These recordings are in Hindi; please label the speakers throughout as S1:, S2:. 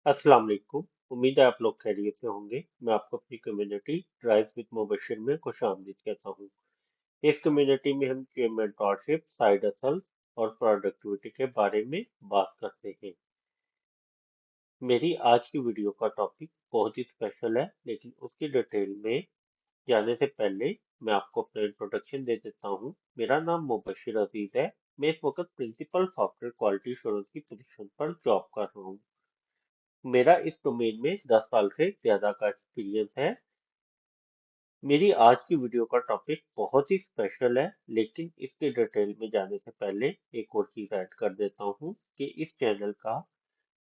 S1: अस्सलाम वालेकुम। उम्मीद है आप लोग खैरियत से होंगे। मैं आपको अपनी कम्युनिटी राइस विद मुबशिर में खुशामदीद कहता हूँ। इस कम्युनिटी में हम मेंटरशिप, साइड हसल और प्रोडक्टिविटी के बारे में बात करते हैं। मेरी आज की वीडियो का टॉपिक बहुत ही स्पेशल है, लेकिन उसकी डिटेल में जाने से पहले मैं आपको अपना इंट्रोडक्शन दे देता हूँ। मेरा नाम मुबशिर अजीज है। मैं इस वक्त प्रिंसिपल सॉफ्टवेयर क्वालिटी एश्योरेंस की पोजीशन पर जॉब कर रहा हूँ। मेरा इस डोमेन में 10 साल से ज्यादा का एक्सपीरियंस है। मेरी आज की वीडियो का टॉपिक बहुत ही स्पेशल है, लेकिन इसके डिटेल में जाने से पहले एक और चीज ऐड कर देता हूँ कि इस चैनल का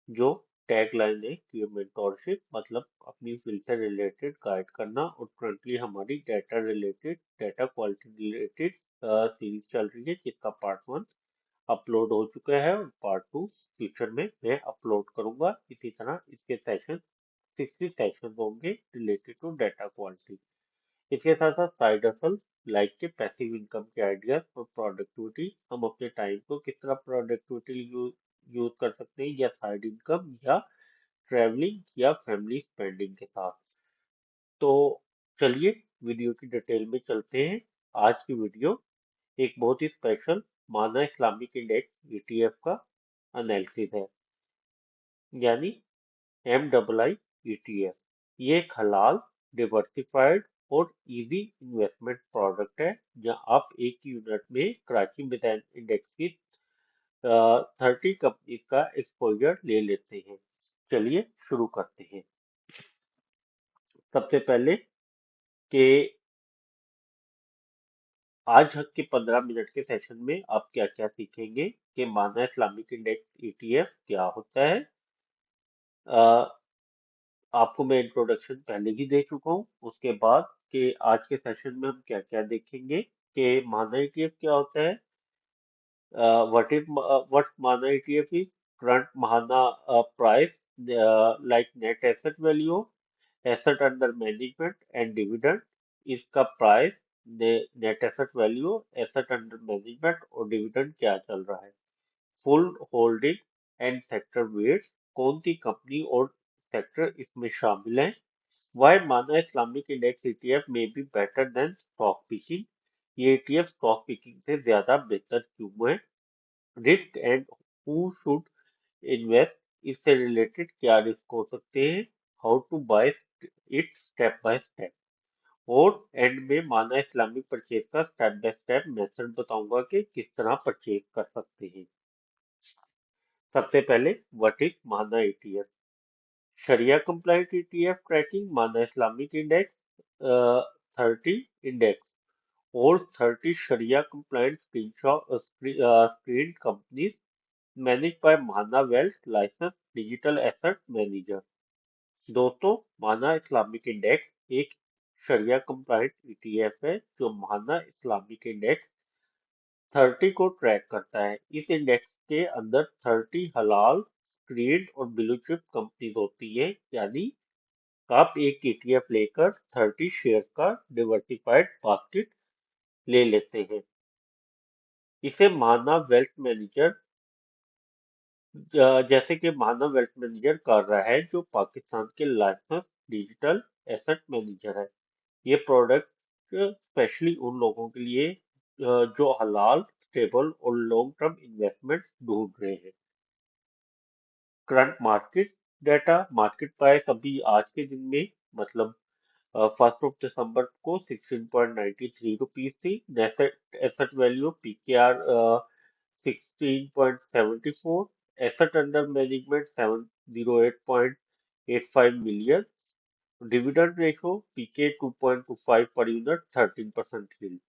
S1: जो टैगलाइन है कि मेंटोरशिप मतलब अपनी फील्ड से रिलेटेड गाइड करना, और करंटली हमारी डाटा क्वालिटी रिलेटेड सीरीज चल रही है, जिसका पार्ट 1 अपलोड हो चुका है और पार्ट 2 फ्यूचर में मैं अपलोड करूंगा। इसी तरह इसके सेशन 60 सेशन होंगे रिलेटेड टू डाटा क्वालिटी। इसके साथ साथ साइड हसल लाइक के पैसिव इनकम के आइडियाज और प्रोडक्टिविटी, हम अपने टाइम को किस तरह प्रोडक्टिविटी यूज कर सकते हैं, या साइड इनकम या ट्रैवलिंग या फैमिली स्पेंडिंग के साथ। तो चलिए वीडियो की डिटेल में चलते हैं। आज की वीडियो एक बहुत ही स्पेशल माना इस्लामिक इंडेक्स ईटीएफ का एनालिसिस है, यानी MIIETF। ये एक हलाल, डिवर्सिफाइड और इजी इन्वेस्टमेंट प्रोडक्ट है, जहां आप एक यूनिट में कराची मिसाइल इंडेक्स की 30 कंपनी का एक्सपोजर ले लेते हैं। चलिए शुरू करते हैं। सबसे पहले कि आज के 15 मिनट के सेशन में आप क्या क्या सीखेंगे कि माना इस्लामिक इंडेक्स ईटीएफ क्या होता है। आपको मैं इंट्रोडक्शन पहले ही दे चुका हूँ। उसके बाद कि आज के सेशन में हम क्या क्या देखेंगे कि माना ईटीएफ क्या होता है, what Mahaana ETF is, current Mahaana price like net asset value, asset under management and dividend. इसका price, net asset value, asset under management और डिविडेंड क्या चल रहा है। Full holding and sector weights, कौन सी कंपनी और सेक्टर इसमें शामिल हैं। Why माना इस्लामिक इंडेक्स ETF में be better than stock picking, ये ETF स्टॉक पिकिंग से ज्यादा बेहतर क्यों है। Risk and who should invest, इससे रिलेटेड क्या रिस्क हो सकते हैं। How to buy it step by step. और एंड में माना इस्लामिक परचेज का स्टेप बाय स्टेप मेथड बताऊंगा कि किस तरह परचेज कर सकते हैं। सबसे पहले व्हाट इज माना ETF। शरिया compliant ETF tracking Mahaana Islamic index 30 index और 30 शरिया compliant screen companies manage by Mahaana wealth license digital asset manager. दोस्तों, माना इस्लामिक इंडेक्स एक शरिया कंप्लाइंट ETF है जो माना इस्लामिक इंडेक्स 30 को ट्रैक करता है। इस इंडेक्स के अंदर 30 हलाल, स्क्रीन और ब्लू चिप कंपनीज होती है, यानी आप एक ETF लेकर 30 शेयर का डिवर्सिफाइड बास्केट ले लेते हैं। इसे माना वेल्थ मैनेजर, जैसे कि माना वेल्थ मैनेजर कर रहा है, जो पाकिस्तान के लाइसेंस डिजिटल एसेट मैनेजर है। ये प्रोडक्ट स्पेशली उन लोगों के लिए जो हलाल, स्टेबल और लॉन्ग टर्म इन्वेस्टमेंट ढूंढ रहे हैं। Current market data, market price अभी आज के दिन में मतलब 1 दिसंबर को 16.93 रुपीज थी। Net asset value PKR 16.74, asset under management 708.85 million, dividend ratio PK 2.25 per unit 13% yield.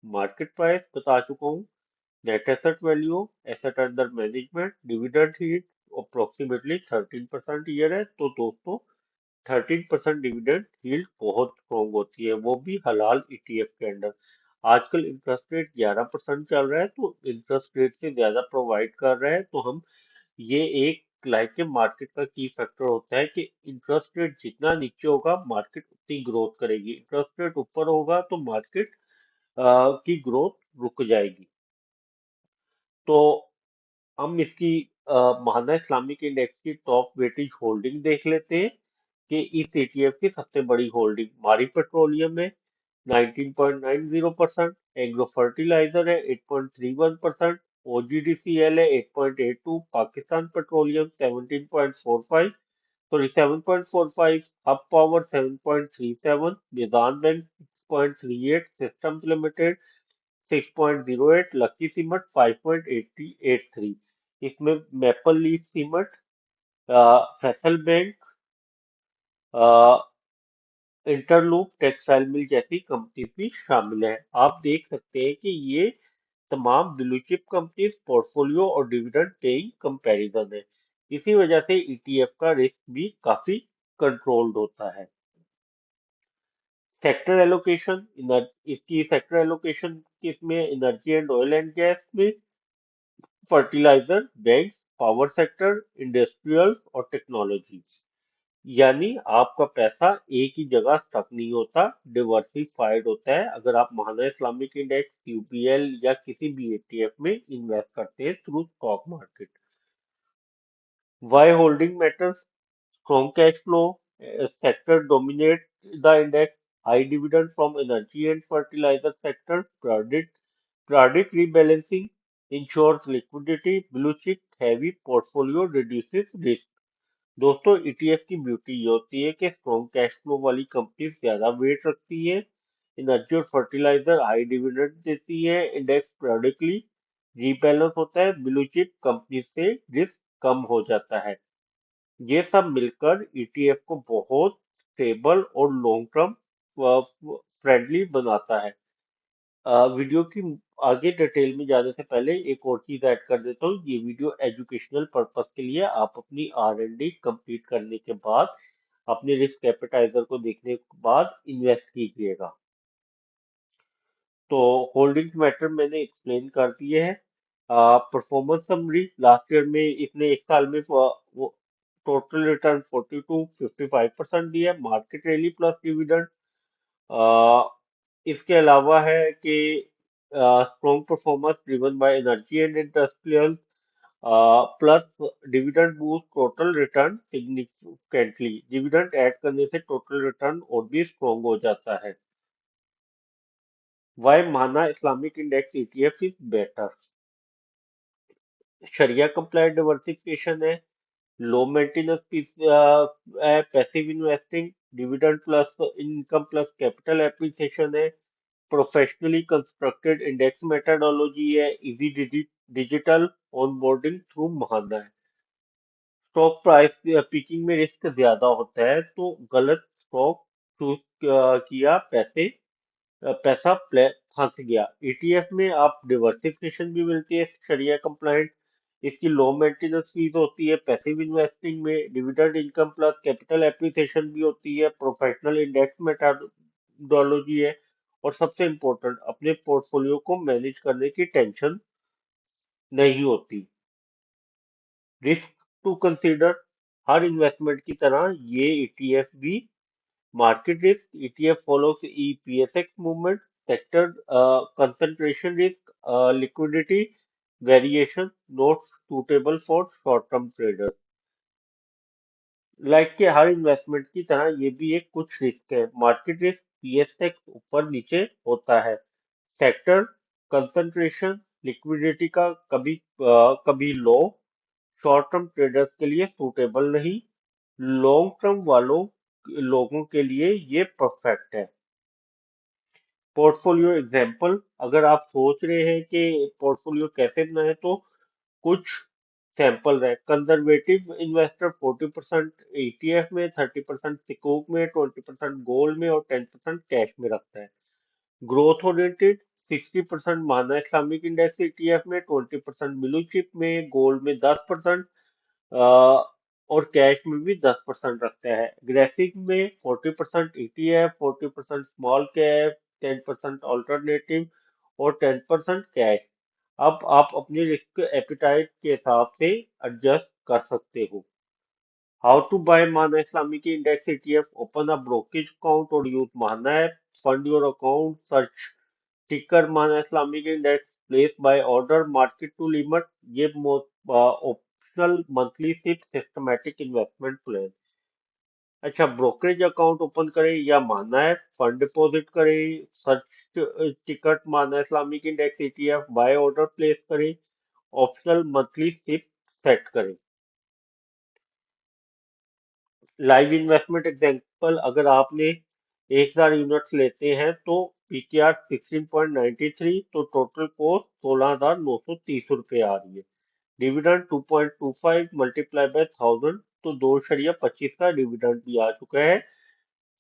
S1: Market price बता चुका हूँ। Net asset value, asset under management, dividend yield approximately 13% year है। तो दोस्तों, 13% डिविडेंड यील्ड बहुत स्ट्रॉन्ग होती है, वो भी हलाल ETF के अंडर। आजकल इंटरेस्ट रेट 11% चल रहा है, तो इंटरेस्ट रेट से ज्यादा प्रोवाइड कर रहा है। तो हम ये एक लाइक के मार्केट का की फैक्टर होता है कि इंटरेस्ट रेट जितना नीचे होगा मार्केट उतनी ग्रोथ करेगी, इंटरेस्ट रेट ऊपर होगा तो मार्केट की ग्रोथ रुक जाएगी। तो हम इसकी महाना इस्लामिक इंडेक्स की टॉप वेटेज होल्डिंग देख लेते हैं कि इस ETF की सबसे बड़ी होल्डिंग मारी पेट्रोलियम है 19.90%, एग्रो फर्टिलाइजर है 8.31%, OGDCL है 8.82, Pakistan petroleum 17.45, sorry 7.45, hub power 7.37, Nizam bank 6.38, systems limited 6.08, lucky cement 5.83। इसमें maple leaf cement, Faisal bank, Interloop textile mill जैसी कंपनी भी शामिल है। आप देख सकते हैं कि ये तमाम ब्लू चिप कंपनीज पोर्टफोलियो और डिविडेंड पेइंग कंपैरिजन है। इसी वजह से ETF का रिस्क भी काफी कंट्रोल्ड होता है। सेक्टर एलोकेशन, इसकी सेक्टर एलोकेशन किसमें? Energy and oil and gas में, fertilizer, banks, power sector, industrial और टेक्नोलॉजी। यानी आपका पैसा एक ही जगह स्टक नहीं होता, डिवर्सिफाइड होता है अगर आप महाना इस्लामिक इंडेक्स, UPL या किसी भी ETF में इन्वेस्ट करते हैं through stock market. Why holding matters? Strong cash flow, sector dominate the index, high dividend from energy and fertilizer sector, periodic rebalancing ensures liquidity, blue chip heavy portfolio reduces risk। दोस्तों ETF की ब्यूटी ये होती है कि स्ट्रॉन्ग कैश फ्लो वाली कंपनी ज्यादा वेट रखती है, एनर्जी और फर्टिलाइजर हाई डिविडेंड देती है, इंडेक्स periodically रीबैलेंस होता है, ब्लू चिप कंपनी से रिस्क कम हो जाता है। ये सब मिलकर ETF को बहुत स्टेबल और लॉन्ग टर्म फ्रेंडली बनाता है। वीडियो की आगे डिटेल में जाने से पहले एक और चीज ऐड कर देता हूँ, ये वीडियो एजुकेशनल पर्पस के लिए, आप अपनी R&D कंप्लीट करने के बाद अपने रिस्क एपेटाइजर को देखने के बाद इन्वेस्ट कीजिएगा। तो होल्डिंग्स मैटर मैंने एक्सप्लेन कर दिए हैं। परफॉर्मेंस समरी, लास्ट ईयर में इसने एक साल में टोटल रिटर्न 42-55% दिया, मार्केट रैली प्लस डिविडेंड। इसके अलावा है कि strong performance driven by energy and industrial plus dividend boost total return significantly, dividend add करने से टोटल रिटर्न और भी स्ट्रॉन्ग हो जाता है। Why Mahaana Islamic index ETF is better? शरिया कंप्लायंट डिवर्सिफिकेशन है, low maintenance passive investing, dividend plus income plus capital appreciation है, प्रोफेशनली कंस्ट्रक्टेड इंडेक्स मेथडोलॉजी है, easy digital onboarding through Mahaana है। स्टॉक प्राइस पीकिंग में रिस्क ज्यादा होता है, तो गलत स्टॉक चूज किया, पैसा फंस गया। ETF में आप डिवर्सिफिकेशन भी मिलती है शरिया कंप्लाइंट, इसकी लो मेंटेनेंस फीस होती है, पैसिव इन्वेस्टिंग में dividend income plus capital appreciation भी होती है, प्रोफेशनल इंडेक्स मेथडोलॉजी है, और सबसे इम्पोर्टेंट अपने पोर्टफोलियो को मैनेज करने की टेंशन नहीं होती। रिस्क टू कंसीडर, हर इन्वेस्टमेंट की तरह ये ETF भी market risk, ETF follows EPSX movement, sector concentration risk, liquidity variation, not suitable for short-term traders। Like के हर इन्वेस्टमेंट की तरह ये भी एक कुछ रिस्क है। मार्केट रिस्क PSX ऊपर नीचे होता है। सेक्टर कंसंट्रेशन, लिक्विडिटी का कभी लो, शॉर्ट टर्म ट्रेडर्स के लिए सूटेबल नहीं, लॉन्ग टर्म वालों लोगों के लिए ये परफेक्ट है। पोर्टफोलियो एग्जाम्पल, अगर आप सोच रहे हैं कि पोर्टफोलियो कैसे बनाए, तो कुछ सैंपल है। कंजर्वेटिव इन्वेस्टर 40% ETF में, 30% सिकोक में, 20% गोल्ड में और 10% कैश में रखता है। ग्रोथ ओरिएंटेड 60% माना इस्लामिक इंडेक्स ETF में, 20% ब्लू चिप में, गोल्ड में 10%, और कैश में भी 10% रखता है। ग्राफिक में 40% ETF, 40% स्मॉल कैप, 10% ऑल्टरनेटिव और 10% कैश। अब आप अपनी रिस्क एपिटाइट के हिसाब से एडजस्ट कर सकते हो। How to buy Mahaana Islamic index ETF? Open a brokerage account और use Mahaana app, fund your account, search ticker Mahaana Islamic index, place buy order, market to limit. ये optional monthly SIP systematic investment plan. अच्छा, ब्रोकरेज अकाउंट ओपन करें या मानना है, फंड डिपॉजिट करें, सर्च टिकट मानना है, Islamic index ETF, buy order place करें, ऑप्शनल मंथली सिप सेट करें। लाइव इन्वेस्टमेंट एग्जांपल, अगर आपने 1000 यूनिट्स लेते हैं तो PTR 16.93, तो टोटल कॉस्ट 16,930 रुपये आ रही है। डिविडेंड 2.25 मल्टीप्लाई बाय 1000, तो 2.25 का डिविडेंड भी आ चुका है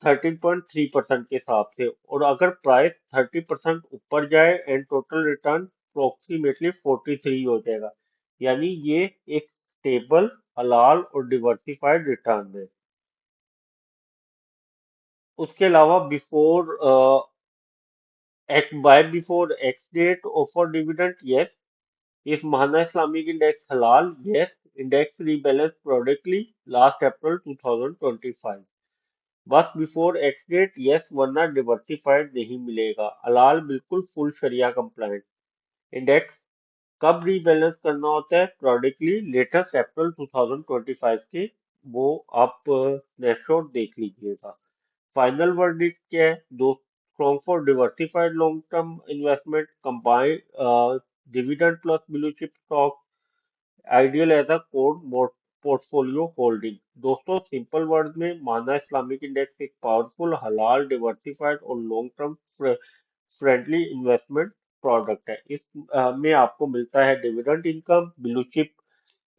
S1: 13.3% के हिसाब से। और अगर प्राइस 30% ऊपर जाए एंड टोटल रिटर्न अप्रोक्सीमेटली 43 हो जाएगा। यानी ये एक स्टेबल, हलाल और डिवर्सिफाइड रिटर्न है। उसके अलावा before buy before ex date offer dividend, yes. इस महाना इस्लामिक इंडेक्स हलाल, yes. Index rebalance productly last April 2025। बस बिफोर एक्स डेट, यस, वरना डिवर्सिफाइड नहीं मिलेगा। हलाल बिल्कुल फुल शरिया कंप्लाइंट। इंडेक्स कब रीबैलेंस करना होता है, प्रोडक्टली लेटेस्ट अप्रैल 2025 के, वो आप स्नैपशॉट देख लीजिएगा। फाइनल वर्डिक्ट क्या है, दो strong for diversified long term investment, combined dividend plus blue chip stock, ideal as a core portfolio holding. दोस्तों, सिंपल वर्ड में माना इस्लामिक इंडेक्स एक पावरफुल, हलाल, डिवर्सिफाइड और long term friendly investment product है। में आपको मिलता है dividend income, blue chip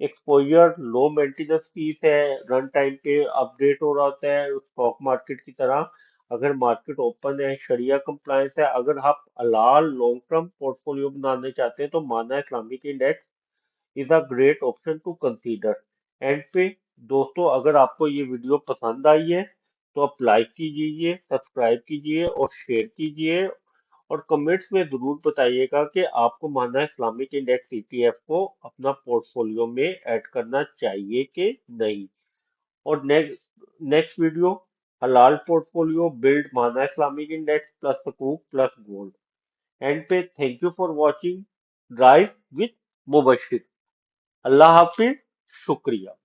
S1: exposure, low maintenance fees है, रन टाइम पे अपडेट हो रहा होता है स्टॉक मार्केट की तरह। अगर मार्केट ओपन है, शरिया कंप्लायंस है, अगर आप हलाल लॉन्ग टर्म पोर्टफोलियो बनाने चाहते हैं तो माना Islamic index is a great option to consider. And पे दोस्तों, अगर आपको ये वीडियो पसंद आई है तो आप लाइक कीजिए, सब्सक्राइब कीजिए और शेयर कीजिए। और कमेंट्स में जरूर बताइएगा कि आपको माना इस्लामिक इंडेक्स ETF को अपना पोर्टफोलियो में ऐड करना चाहिए कि नहीं। और नेक्स्ट वीडियो, हलाल portfolio build Mahaana Islamic index plus सकूक plus gold. And pay thank you for watching drive with Mubashir. अल्लाह हाफिज, शुक्रिया।